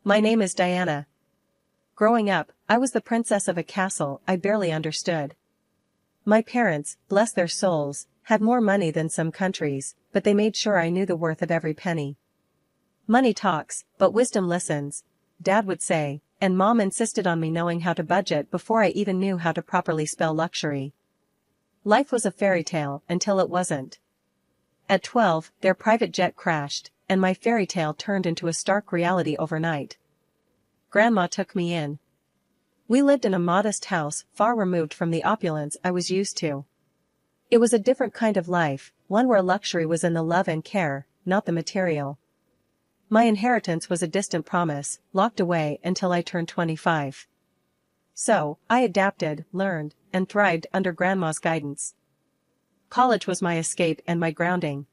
My name is Diana. Growing up, I was the princess of a castle I barely understood. My parents, bless their souls, had more money than some countries, but they made sure I knew the worth of every penny. Money talks, but wisdom listens, Dad would say, and Mom insisted on me knowing how to budget before I even knew how to properly spell luxury. Life was a fairy tale until it wasn't. At 12, their private jet crashed, and my fairy tale turned into a stark reality overnight. Grandma took me in. We lived in a modest house far removed from the opulence I was used to. It was a different kind of life, one where luxury was in the love and care, not the material. My inheritance was a distant promise, locked away until I turned 25. So, I adapted, learned, and thrived under Grandma's guidance. College was my escape and my grounding.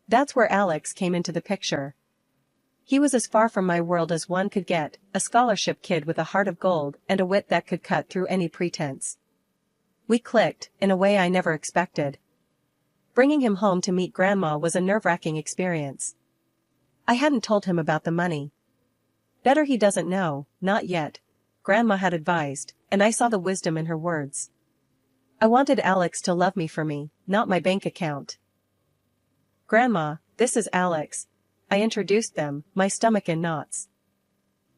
That's where Alex came into the picture. He was as far from my world as one could get, a scholarship kid with a heart of gold and a wit that could cut through any pretense. We clicked, in a way I never expected. Bringing him home to meet Grandma was a nerve-wracking experience. I hadn't told him about the money. Better he doesn't know, not yet, Grandma had advised, and I saw the wisdom in her words. I wanted Alex to love me for me, not my bank account. Grandma, this is Alex. I introduced them, my stomach in knots.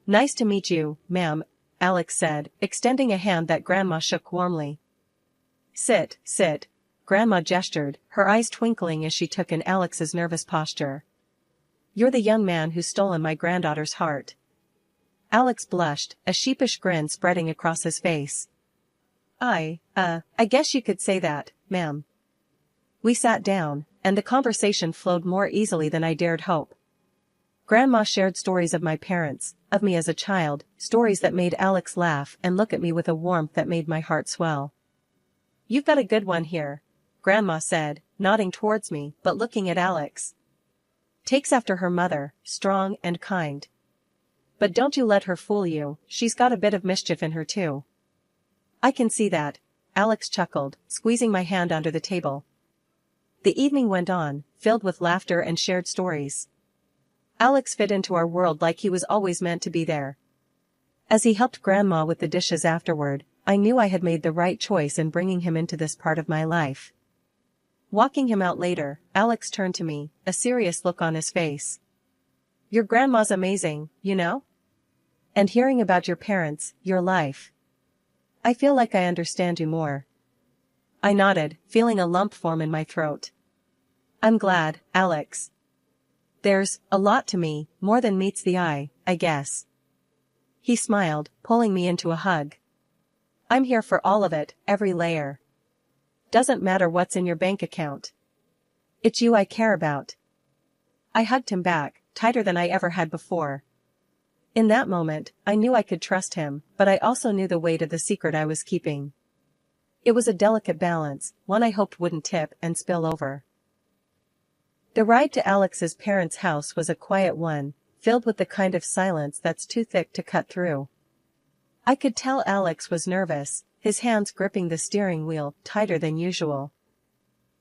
Nice to meet you, ma'am, Alex said, extending a hand that Grandma shook warmly. Sit, sit, Grandma gestured, her eyes twinkling as she took in Alex's nervous posture. You're the young man who's stolen my granddaughter's heart. Alex blushed, a sheepish grin spreading across his face. I guess you could say that, ma'am. We sat down, and the conversation flowed more easily than I dared hope. Grandma shared stories of my parents, of me as a child, stories that made Alex laugh and look at me with a warmth that made my heart swell. You've got a good one here, Grandma said, nodding towards me but looking at Alex. Takes after her mother, strong and kind. But don't you let her fool you, she's got a bit of mischief in her too. I can see that, Alex chuckled, squeezing my hand under the table. The evening went on, filled with laughter and shared stories. Alex fit into our world like he was always meant to be there. As he helped Grandma with the dishes afterward, I knew I had made the right choice in bringing him into this part of my life. Walking him out later, Alex turned to me, a serious look on his face. Your grandma's amazing, you know? And hearing about your parents, your life. I feel like I understand you more. I nodded, feeling a lump form in my throat. I'm glad, Alex. There's a lot to me, more than meets the eye, I guess. He smiled, pulling me into a hug. I'm here for all of it, every layer. Doesn't matter what's in your bank account. It's you I care about. I hugged him back, tighter than I ever had before. In that moment, I knew I could trust him, but I also knew the weight of the secret I was keeping. It was a delicate balance, one I hoped wouldn't tip and spill over. The ride to Alex's parents' house was a quiet one, filled with the kind of silence that's too thick to cut through. I could tell Alex was nervous, his hands gripping the steering wheel tighter than usual.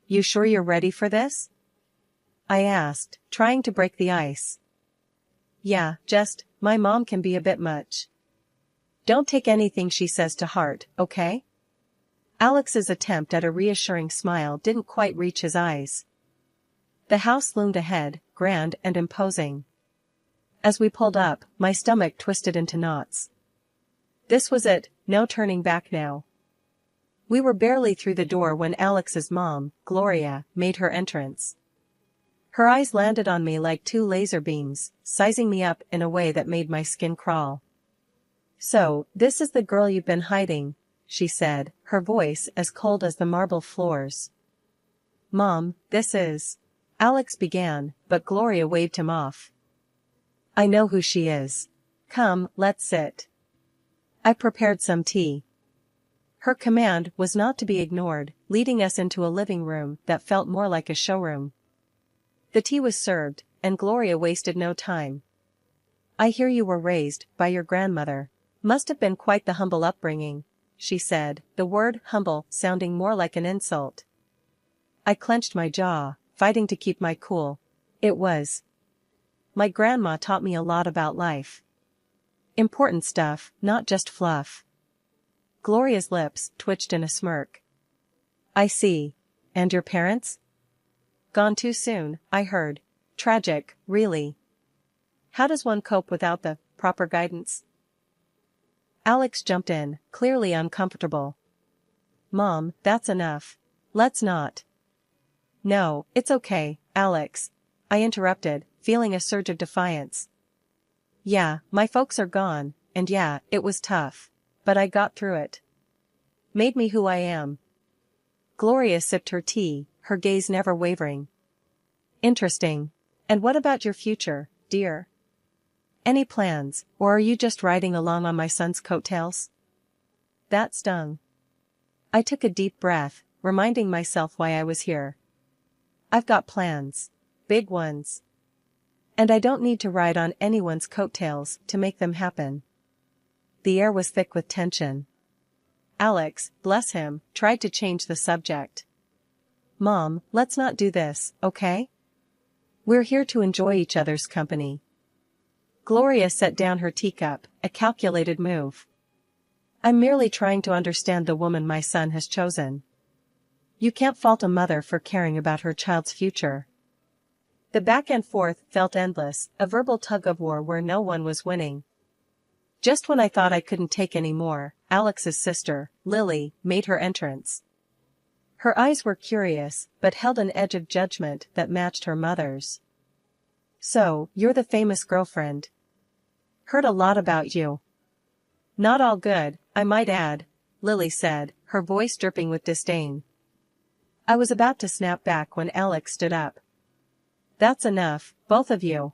You sure you're ready for this? I asked, trying to break the ice. Yeah, my mom can be a bit much. Don't take anything she says to heart, okay? Alex's attempt at a reassuring smile didn't quite reach his eyes. The house loomed ahead, grand and imposing. As we pulled up, my stomach twisted into knots. This was it, no turning back now. We were barely through the door when Alex's mom, Gloria, made her entrance. Her eyes landed on me like two laser beams, sizing me up in a way that made my skin crawl. So, this is the girl you've been hiding, she said, her voice as cold as the marble floors. Mom, this is... Alex began, but Gloria waved him off. I know who she is. Come, let's sit. I prepared some tea. Her command was not to be ignored, leading us into a living room that felt more like a showroom. The tea was served, and Gloria wasted no time. I hear you were raised by your grandmother. Must have been quite the humble upbringing, she said, the word humble sounding more like an insult. I clenched my jaw, fighting to keep my cool. It was. My grandma taught me a lot about life. Important stuff, not just fluff. Gloria's lips twitched in a smirk. I see. And your parents? Gone too soon, I heard. Tragic, really. How does one cope without the proper guidance? Alex jumped in, clearly uncomfortable. Mom, that's enough. Let's not. No, it's okay, Alex. I interrupted, feeling a surge of defiance. Yeah, my folks are gone, and yeah, it was tough. But I got through it. Made me who I am. Gloria sipped her tea, her gaze never wavering. Interesting. And what about your future, dear? Any plans, or are you just riding along on my son's coattails? That stung. I took a deep breath, reminding myself why I was here. I've got plans. Big ones. And I don't need to ride on anyone's coattails to make them happen. The air was thick with tension. Alex, bless him, tried to change the subject. Mom, let's not do this, okay? We're here to enjoy each other's company. Gloria set down her teacup, a calculated move. I'm merely trying to understand the woman my son has chosen. You can't fault a mother for caring about her child's future. The back and forth felt endless, a verbal tug-of-war where no one was winning. Just when I thought I couldn't take any more, Alex's sister, Lily, made her entrance. Her eyes were curious, but held an edge of judgment that matched her mother's. So, you're the famous girlfriend. Heard a lot about you. Not all good, I might add, Lily said, her voice dripping with disdain. I was about to snap back when Alex stood up. That's enough, both of you.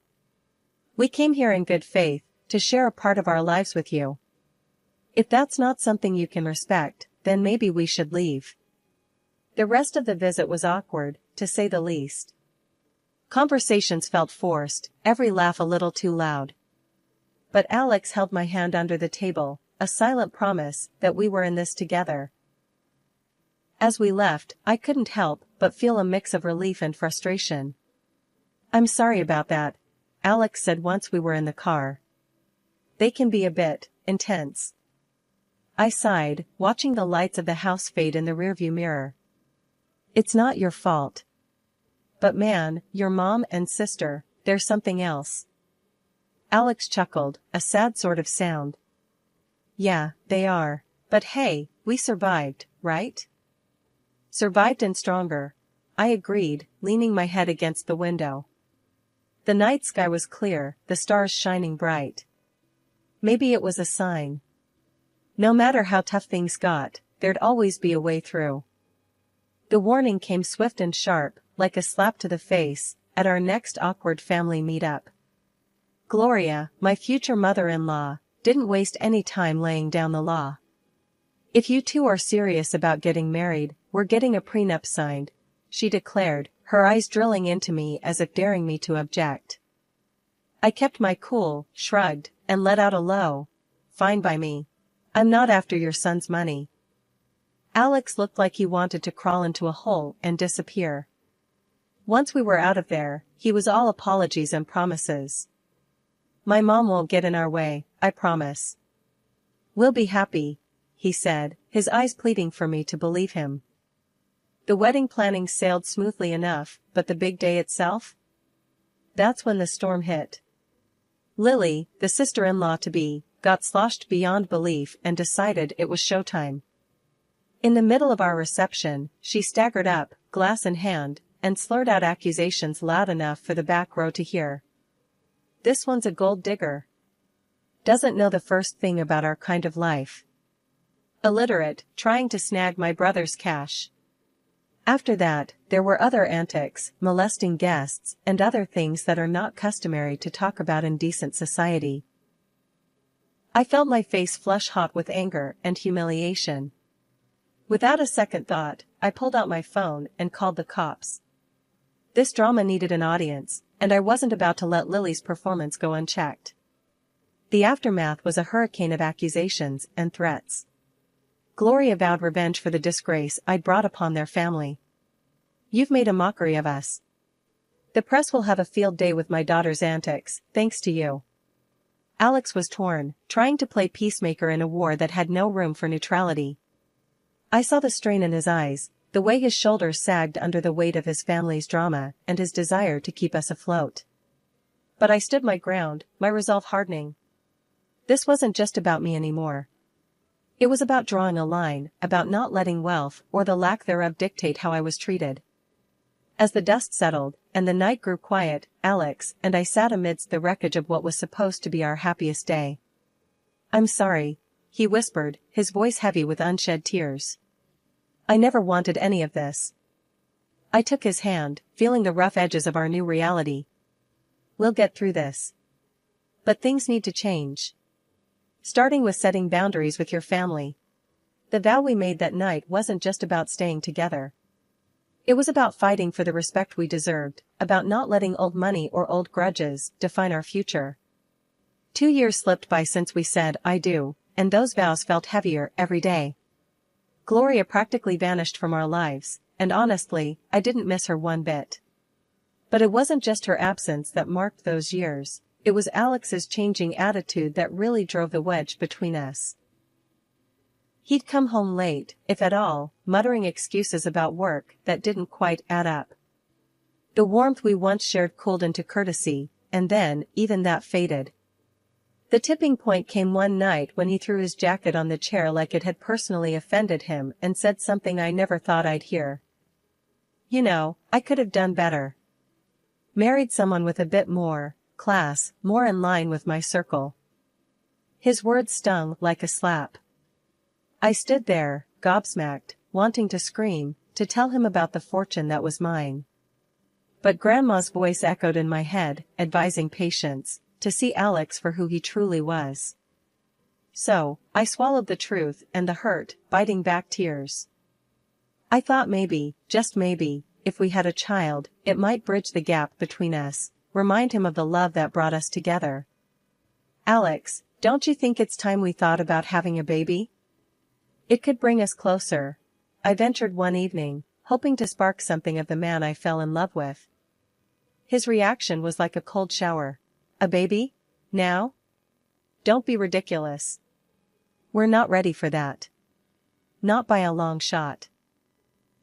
We came here in good faith, to share a part of our lives with you. If that's not something you can respect, then maybe we should leave. The rest of the visit was awkward, to say the least. Conversations felt forced, every laugh a little too loud. But Alex held my hand under the table, a silent promise that we were in this together. As we left, I couldn't help but feel a mix of relief and frustration. I'm sorry about that, Alex said once we were in the car. They can be a bit intense. I sighed, watching the lights of the house fade in the rearview mirror. It's not your fault. But man, your mom and sister, they're something else. Alex chuckled, a sad sort of sound. Yeah, they are. But hey, we survived, right? Survived and stronger. I agreed, leaning my head against the window. The night sky was clear, the stars shining bright. Maybe it was a sign. No matter how tough things got, there'd always be a way through. The warning came swift and sharp, like a slap to the face, at our next awkward family meet-up. Gloria, my future mother-in-law, didn't waste any time laying down the law. If you two are serious about getting married, we're getting a prenup signed, she declared, her eyes drilling into me as if daring me to object. I kept my cool, shrugged, and let out a low, "Fine by me. I'm not after your son's money." Alex looked like he wanted to crawl into a hole and disappear. Once we were out of there, he was all apologies and promises. My mom won't get in our way, I promise. We'll be happy, he said, his eyes pleading for me to believe him. The wedding planning sailed smoothly enough, but the big day itself? That's when the storm hit. Lily, the sister-in-law-to-be, got sloshed beyond belief and decided it was showtime. In the middle of our reception, she staggered up, glass in hand, and slurred out accusations loud enough for the back row to hear. This one's a gold digger. Doesn't know the first thing about our kind of life. Illiterate, trying to snag my brother's cash. After that, there were other antics, molesting guests, and other things that are not customary to talk about in decent society. I felt my face flush hot with anger and humiliation. Without a second thought, I pulled out my phone and called the cops. This drama needed an audience, and I wasn't about to let Lily's performance go unchecked. The aftermath was a hurricane of accusations and threats. Gloria vowed revenge for the disgrace I'd brought upon their family. You've made a mockery of us. The press will have a field day with my daughter's antics, thanks to you. Alex was torn, trying to play peacemaker in a war that had no room for neutrality. I saw the strain in his eyes, the way his shoulders sagged under the weight of his family's drama and his desire to keep us afloat. But I stood my ground, my resolve hardening. This wasn't just about me anymore. It was about drawing a line, about not letting wealth or the lack thereof dictate how I was treated. As the dust settled, and the night grew quiet, Alex and I sat amidst the wreckage of what was supposed to be our happiest day. "I'm sorry," he whispered, his voice heavy with unshed tears. "I never wanted any of this." I took his hand, feeling the rough edges of our new reality. "We'll get through this. But things need to change. Starting with setting boundaries with your family." The vow we made that night wasn't just about staying together. It was about fighting for the respect we deserved, about not letting old money or old grudges define our future. 2 years slipped by since we said "I do," and those vows felt heavier every day. Gloria practically vanished from our lives, and honestly, I didn't miss her one bit. But it wasn't just her absence that marked those years, it was Alex's changing attitude that really drove the wedge between us. He'd come home late, if at all, muttering excuses about work that didn't quite add up. The warmth we once shared cooled into courtesy, and then, even that faded. The tipping point came one night when he threw his jacket on the chair like it had personally offended him and said something I never thought I'd hear. "You know, I could have done better. Married someone with a bit more class, more in line with my circle." His words stung like a slap. I stood there, gobsmacked, wanting to scream, to tell him about the fortune that was mine. But Grandma's voice echoed in my head, advising patience, to see Alex for who he truly was. So, I swallowed the truth and the hurt, biting back tears. I thought maybe, just maybe, if we had a child, it might bridge the gap between us, remind him of the love that brought us together. "Alex, don't you think it's time we thought about having a baby? It could bring us closer," I ventured one evening, hoping to spark something of the man I fell in love with. His reaction was like a cold shower. "A baby? Now? Don't be ridiculous. We're not ready for that. Not by a long shot."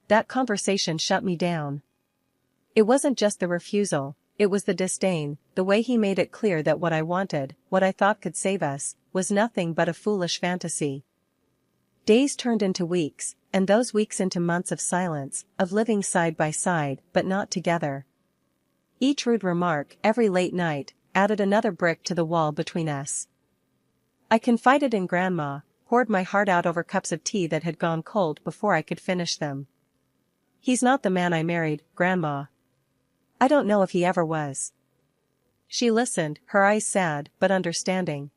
That conversation shut me down. It wasn't just the refusal, it was the disdain, the way he made it clear that what I wanted, what I thought could save us, was nothing but a foolish fantasy. Days turned into weeks, and those weeks into months of silence, of living side by side, but not together. Each rude remark, every late night, added another brick to the wall between us. I confided in Grandma, poured my heart out over cups of tea that had gone cold before I could finish them. "He's not the man I married, Grandma. I don't know if he ever was." She listened, her eyes sad, but understanding.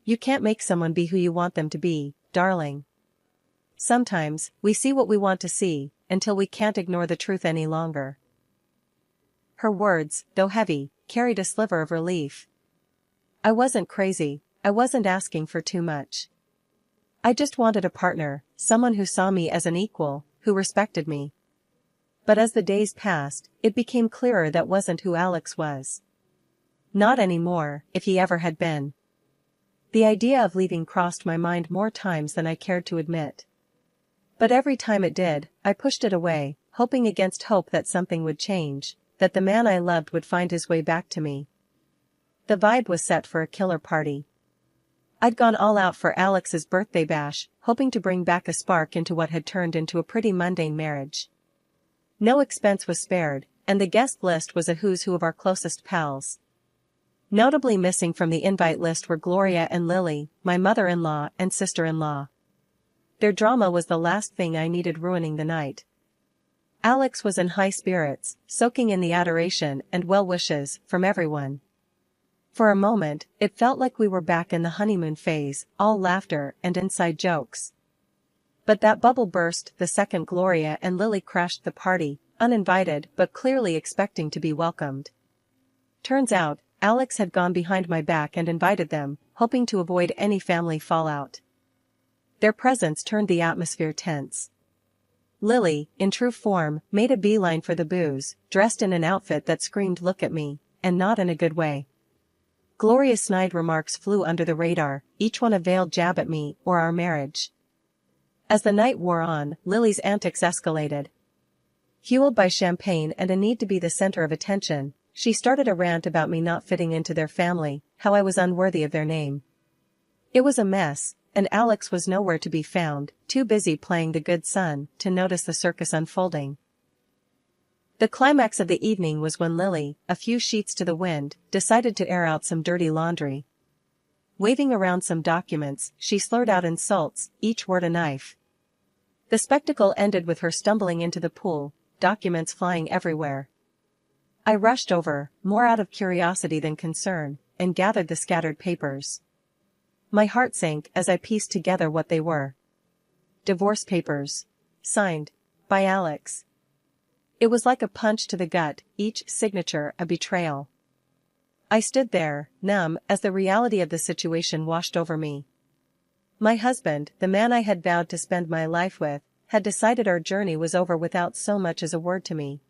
"You can't make someone be who you want them to be, darling. Sometimes, we see what we want to see, until we can't ignore the truth any longer." Her words, though heavy, carried a sliver of relief. I wasn't crazy, I wasn't asking for too much. I just wanted a partner, someone who saw me as an equal, who respected me. But as the days passed, it became clearer that wasn't who Alex was. Not anymore, if he ever had been. The idea of leaving crossed my mind more times than I cared to admit. But every time it did, I pushed it away, hoping against hope that something would change, that the man I loved would find his way back to me. The vibe was set for a killer party. I'd gone all out for Alex's birthday bash, hoping to bring back a spark into what had turned into a pretty mundane marriage. No expense was spared, and the guest list was a who's who of our closest pals. Notably missing from the invite list were Gloria and Lily, my mother-in-law and sister-in-law. Their drama was the last thing I needed ruining the night. Alex was in high spirits, soaking in the adoration and well wishes from everyone. For a moment, it felt like we were back in the honeymoon phase, all laughter and inside jokes. But that bubble burst the second Gloria and Lily crashed the party, uninvited but clearly expecting to be welcomed. Turns out, Alex had gone behind my back and invited them, hoping to avoid any family fallout. Their presence turned the atmosphere tense. Lily, in true form, made a beeline for the booze, dressed in an outfit that screamed "look at me," and not in a good way. Gloria's snide remarks flew under the radar, each one a veiled jab at me or our marriage. As the night wore on, Lily's antics escalated. Fueled by champagne and a need to be the center of attention, she started a rant about me not fitting into their family, how I was unworthy of their name. It was a mess, and Alex was nowhere to be found, too busy playing the good son to notice the circus unfolding. The climax of the evening was when Lily, a few sheets to the wind, decided to air out some dirty laundry. Waving around some documents, she slurred out insults, each word a knife. The spectacle ended with her stumbling into the pool, documents flying everywhere. I rushed over, more out of curiosity than concern, and gathered the scattered papers. My heart sank as I pieced together what they were. Divorce papers. Signed. By Alex. It was like a punch to the gut, each signature a betrayal. I stood there, numb, as the reality of the situation washed over me. My husband, the man I had vowed to spend my life with, had decided our journey was over without so much as a word to me.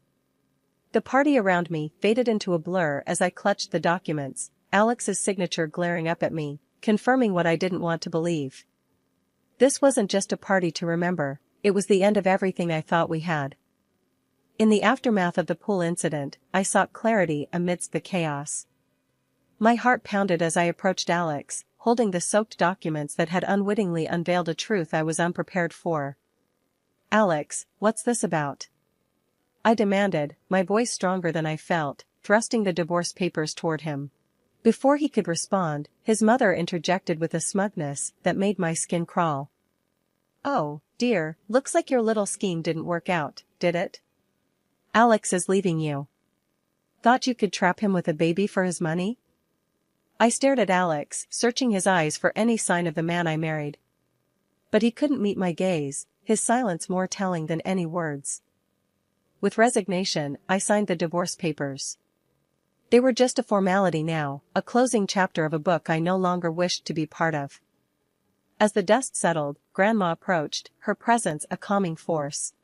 The party around me faded into a blur as I clutched the documents, Alex's signature glaring up at me, confirming what I didn't want to believe. This wasn't just a party to remember, it was the end of everything I thought we had. In the aftermath of the pool incident, I sought clarity amidst the chaos. My heart pounded as I approached Alex, holding the soaked documents that had unwittingly unveiled a truth I was unprepared for. "Alex, what's this about?" I demanded, my voice stronger than I felt, thrusting the divorce papers toward him. Before he could respond, his mother interjected with a smugness that made my skin crawl. "Oh, dear, looks like your little scheme didn't work out, did it? Alex is leaving you. Thought you could trap him with a baby for his money?" I stared at Alex, searching his eyes for any sign of the man I married. But he couldn't meet my gaze, his silence more telling than any words. With resignation, I signed the divorce papers. They were just a formality now, a closing chapter of a book I no longer wished to be part of. As the dust settled, Grandma approached, her presence a calming force.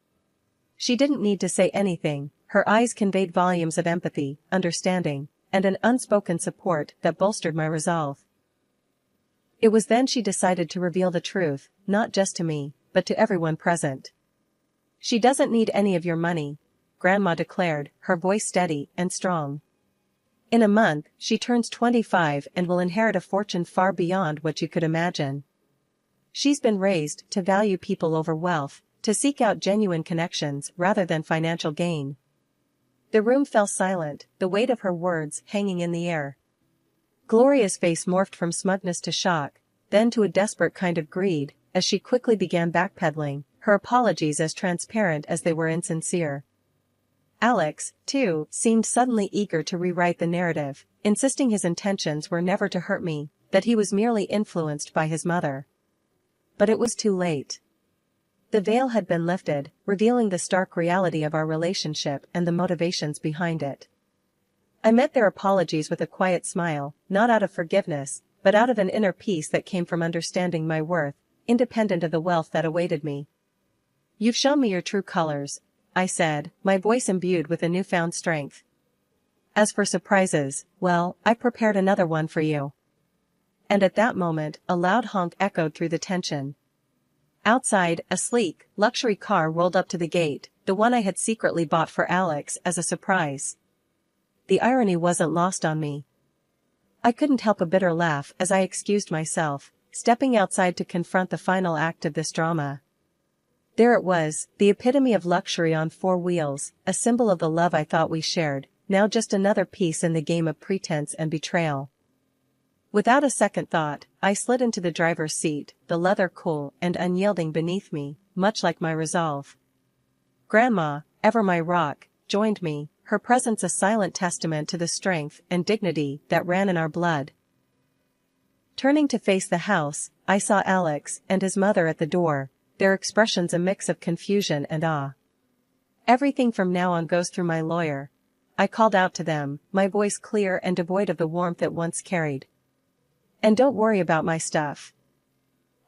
She didn't need to say anything, her eyes conveyed volumes of empathy, understanding, and an unspoken support that bolstered my resolve. It was then she decided to reveal the truth, not just to me, but to everyone present. "She doesn't need any of your money," Grandma declared, her voice steady and strong. "In a month, she turns 25 and will inherit a fortune far beyond what you could imagine. She's been raised to value people over wealth, to seek out genuine connections rather than financial gain." The room fell silent, the weight of her words hanging in the air. Gloria's face morphed from smugness to shock, then to a desperate kind of greed, as she quickly began backpedaling, her apologies as transparent as they were insincere. Alex, too, seemed suddenly eager to rewrite the narrative, insisting his intentions were never to hurt me, that he was merely influenced by his mother. But it was too late. The veil had been lifted, revealing the stark reality of our relationship and the motivations behind it. I met their apologies with a quiet smile, not out of forgiveness, but out of an inner peace that came from understanding my worth, independent of the wealth that awaited me. "You've shown me your true colors," I said, my voice imbued with a newfound strength. "As for surprises, well, I prepared another one for you." And at that moment, a loud honk echoed through the tension. Outside, a sleek, luxury car rolled up to the gate, the one I had secretly bought for Alex as a surprise. The irony wasn't lost on me. I couldn't help a bitter laugh as I excused myself, stepping outside to confront the final act of this drama. There it was, the epitome of luxury on four wheels, a symbol of the love I thought we shared, now just another piece in the game of pretense and betrayal. Without a second thought, I slid into the driver's seat, the leather cool and unyielding beneath me, much like my resolve. Grandma, ever my rock, joined me, her presence a silent testament to the strength and dignity that ran in our blood. Turning to face the house, I saw Alex and his mother at the door, their expressions a mix of confusion and awe. "Everything from now on goes through my lawyer," I called out to them, my voice clear and devoid of the warmth it once carried. "And don't worry about my stuff.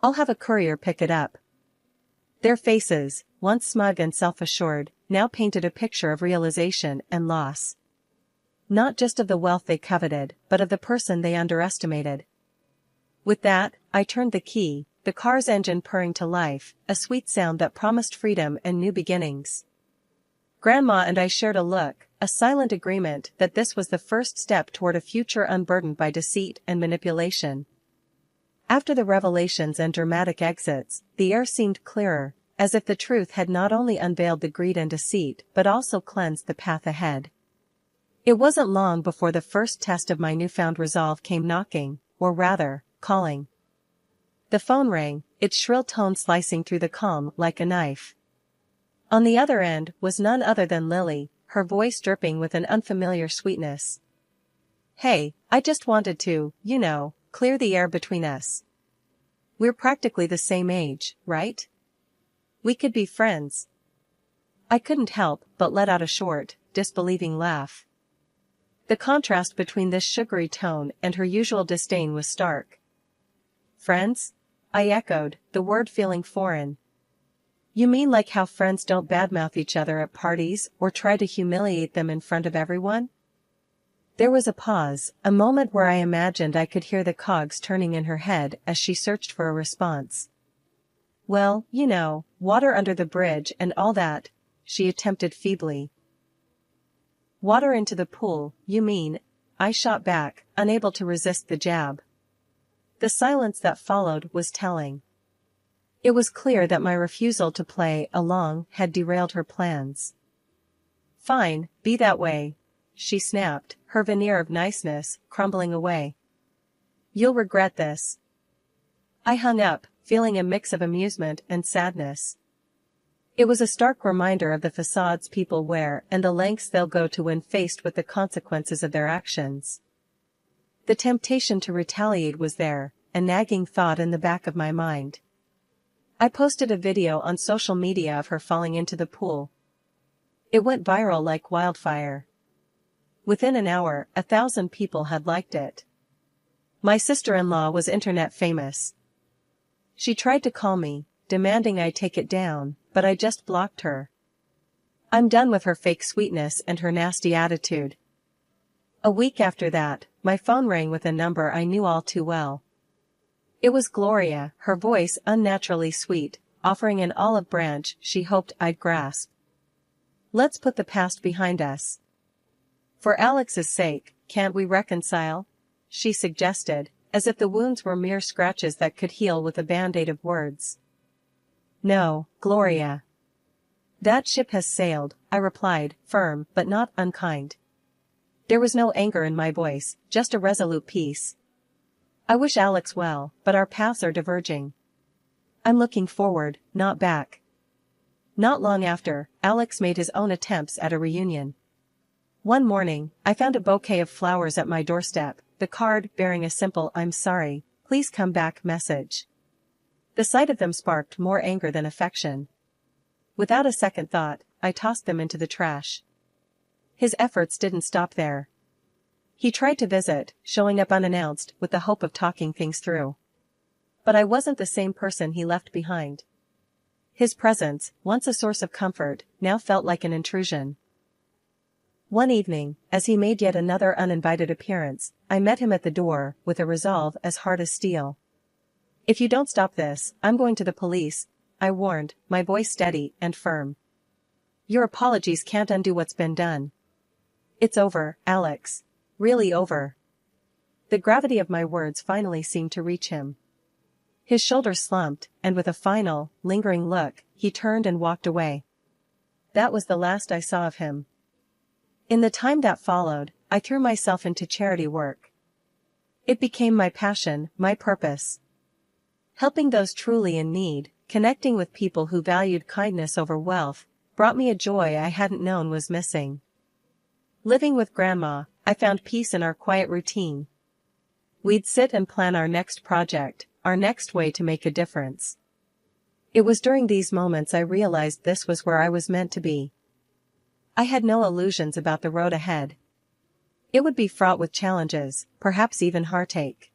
I'll have a courier pick it up." Their faces, once smug and self-assured, now painted a picture of realization and loss. Not just of the wealth they coveted, but of the person they underestimated. With that, I turned the key, the car's engine purring to life, a sweet sound that promised freedom and new beginnings. Grandma and I shared a look, a silent agreement that this was the first step toward a future unburdened by deceit and manipulation. After the revelations and dramatic exits, the air seemed clearer, as if the truth had not only unveiled the greed and deceit but also cleansed the path ahead. It wasn't long before the first test of my newfound resolve came knocking, or rather, calling. The phone rang, its shrill tone slicing through the calm like a knife. On the other end was none other than Lily, her voice dripping with an unfamiliar sweetness. "Hey, I just wanted to, clear the air between us. We're practically the same age, right? We could be friends." I couldn't help but let out a short, disbelieving laugh. The contrast between this sugary tone and her usual disdain was stark. "Friends?" I echoed, the word feeling foreign. "You mean like how friends don't badmouth each other at parties or try to humiliate them in front of everyone?" There was a pause, a moment where I imagined I could hear the cogs turning in her head as she searched for a response. "Well, water under the bridge and all that," she attempted feebly. "Water into the pool, you mean?" I shot back, unable to resist the jab. The silence that followed was telling. It was clear that my refusal to play along had derailed her plans. "Fine, be that way," she snapped, her veneer of niceness crumbling away. "You'll regret this." I hung up, feeling a mix of amusement and sadness. It was a stark reminder of the facades people wear and the lengths they'll go to when faced with the consequences of their actions. The temptation to retaliate was there, a nagging thought in the back of my mind. I posted a video on social media of her falling into the pool. It went viral like wildfire. Within an hour, 1,000 people had liked it. My sister-in-law was internet famous. She tried to call me, demanding I take it down, but I just blocked her. I'm done with her fake sweetness and her nasty attitude. A week after that, my phone rang with a number I knew all too well. It was Gloria, her voice unnaturally sweet, offering an olive branch she hoped I'd grasp. "Let's put the past behind us. For Alex's sake, can't we reconcile?" she suggested, as if the wounds were mere scratches that could heal with a band-aid of words. "No, Gloria. That ship has sailed," I replied, firm but not unkind. There was no anger in my voice, just a resolute peace. "I wish Alex well, but our paths are diverging. I'm looking forward, not back." Not long after, Alex made his own attempts at a reunion. One morning, I found a bouquet of flowers at my doorstep, the card bearing a simple "I'm sorry, please come back" message. The sight of them sparked more anger than affection. Without a second thought, I tossed them into the trash. His efforts didn't stop there. He tried to visit, showing up unannounced with the hope of talking things through. But I wasn't the same person he left behind. His presence, once a source of comfort, now felt like an intrusion. One evening, as he made yet another uninvited appearance, I met him at the door, with a resolve as hard as steel. "If you don't stop this, I'm going to the police," I warned, my voice steady and firm. "Your apologies can't undo what's been done. It's over, Alex. Really over." The gravity of my words finally seemed to reach him. His shoulders slumped, and with a final, lingering look, he turned and walked away. That was the last I saw of him. In the time that followed, I threw myself into charity work. It became my passion, my purpose. Helping those truly in need, connecting with people who valued kindness over wealth, brought me a joy I hadn't known was missing. Living with Grandma, I found peace in our quiet routine. We'd sit and plan our next project, our next way to make a difference. It was during these moments I realized this was where I was meant to be. I had no illusions about the road ahead. It would be fraught with challenges, perhaps even heartache.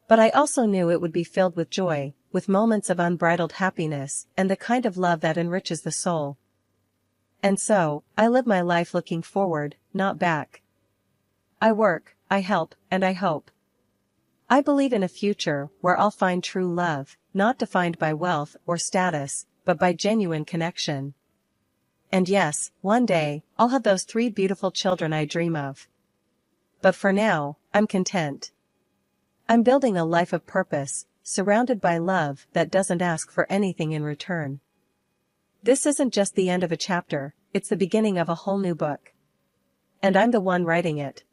But I also knew it would be filled with joy, with moments of unbridled happiness, and the kind of love that enriches the soul. And so, I live my life looking forward, not back. I work, I help, and I hope. I believe in a future where I'll find true love, not defined by wealth or status, but by genuine connection. And yes, one day, I'll have those 3 beautiful children I dream of. But for now, I'm content. I'm building a life of purpose, surrounded by love that doesn't ask for anything in return. This isn't just the end of a chapter, it's the beginning of a whole new book. And I'm the one writing it.